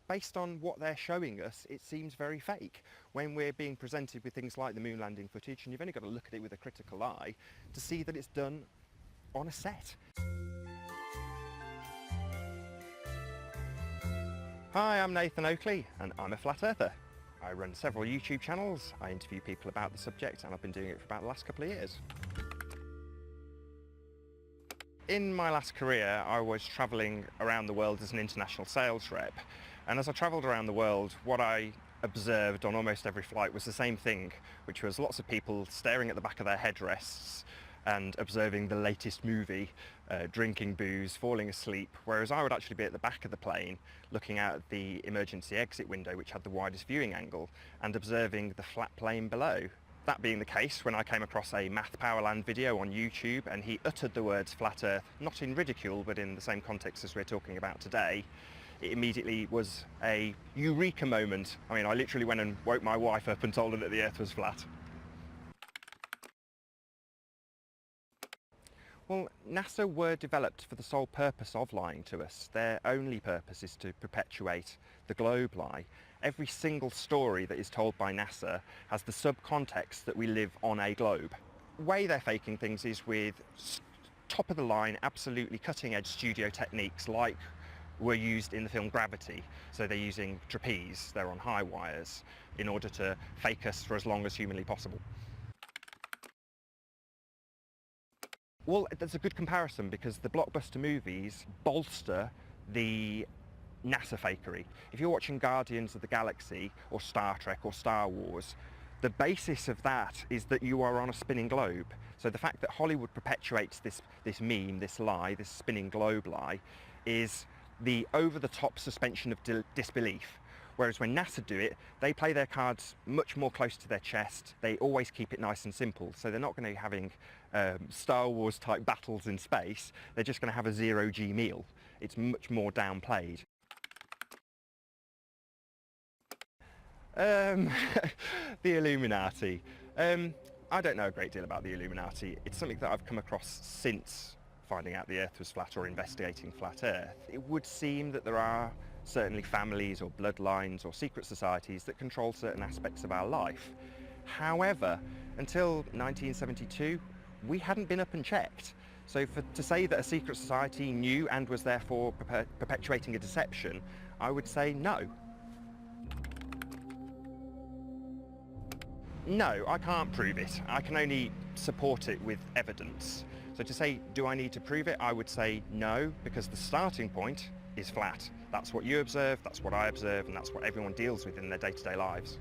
based on what they're showing us, it seems very fake. When we're being presented with things like the moon landing footage, and you've only got to look at it with a critical eye to see that it's done on a set. Hi, I'm Nathan Oakley, and I'm a flat earther. I run several YouTube channels, I interview people about the subject, and I've been doing it for about the last couple of years. In my last career, I was travelling around the world as an international sales rep, and as I travelled around the world, what I observed on almost every flight was the same thing, which was lots of people staring at the back of their headrests and observing the latest movie, drinking booze, falling asleep, whereas I would actually be at the back of the plane looking out at the emergency exit window, which had the widest viewing angle, and observing the flat plane below. That being the case, when I came across a Math Powerland video on YouTube and he uttered the words flat earth, not in ridicule but in the same context as we're talking about today, it immediately was a eureka moment. I mean, I literally went and woke my wife up and told her that the earth was flat. Well, NASA were developed for the sole purpose of lying to us. Their only purpose is to perpetuate the globe lie. Every single story that is told by NASA has the subcontext that we live on a globe. The way they're faking things is with top of the line, absolutely cutting edge studio techniques like were used in the film Gravity. So they're using trapeze, they're on high wires in order to fake us for as long as humanly possible. Well, that's a good comparison because the blockbuster movies bolster the NASA fakery. If you're watching Guardians of the Galaxy or Star Trek or Star Wars, the basis of that is that you are on a spinning globe. So the fact that Hollywood perpetuates this meme, this lie, this spinning globe lie, is the over-the-top suspension of disbelief. Whereas when NASA do it, they play their cards much more close to their chest. They always keep it nice and simple. So they're not going to be having Star Wars type battles in space. They're just going to have a zero-G meal. It's much more downplayed. The Illuminati. I don't know a great deal about the Illuminati. It's something that I've come across since finding out the Earth was flat or investigating flat Earth. It would seem that there are certainly families or bloodlines or secret societies that control certain aspects of our life. However, until 1972, we hadn't been up and checked. So to say that a secret society knew and was therefore perpetuating a deception, I would say no. No, I can't prove it. I can only support it with evidence. So to say, do I need to prove it? I would say no, because the starting point is flat. That's what you observe, that's what I observe, and that's what everyone deals with in their day-to-day lives.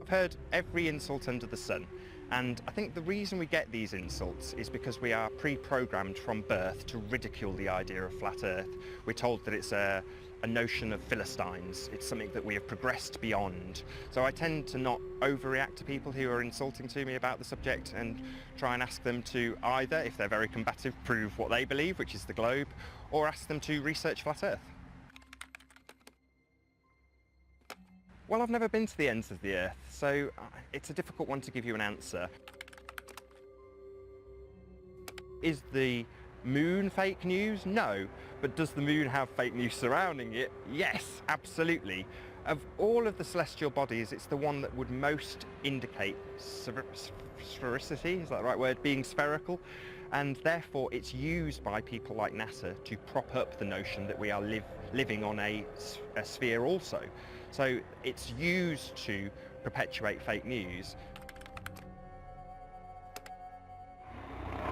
I've heard every insult under the sun, and I think the reason we get these insults is because we are pre-programmed from birth to ridicule the idea of flat Earth. We're told that it's a notion of Philistines. It's something that we have progressed beyond. So I tend to not overreact to people who are insulting to me about the subject and try and ask them to either, if they're very combative, prove what they believe, which is the globe, or ask them to research flat Earth. Well, I've never been to the ends of the Earth, so it's a difficult one to give you an answer. Is the moon fake news? No. But does the moon have fake news surrounding it? Yes, absolutely. Of all of the celestial bodies, it's the one that would most indicate sphericity, is that the right word? Being spherical. And therefore it's used by people like NASA to prop up the notion that we are living on a sphere also. So it's used to perpetuate fake news.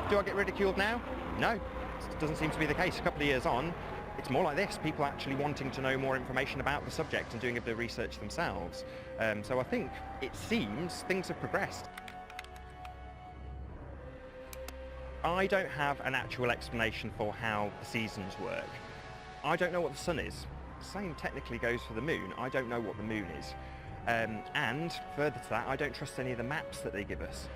Do I get ridiculed now? No, it doesn't seem to be the case. A couple of years on, it's more like this, people actually wanting to know more information about the subject and doing a bit of research themselves. So I think it seems things have progressed. I don't have an actual explanation for how the seasons work. I don't know what the sun is. The same technically goes for the moon. I don't know what the moon is. And further to that, I don't trust any of the maps that they give us.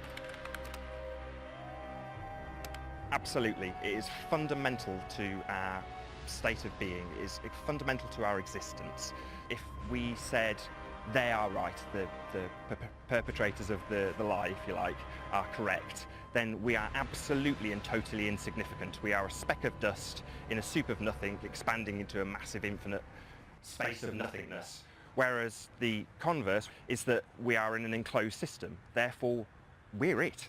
Absolutely, it is fundamental to our state of being, it is fundamental to our existence. If we said they are right, the perpetrators of the lie, if you like, are correct, then we are absolutely and totally insignificant. We are a speck of dust in a soup of nothing, expanding into a massive infinite space of nothingness. Whereas the converse is that we are in an enclosed system, therefore we're it.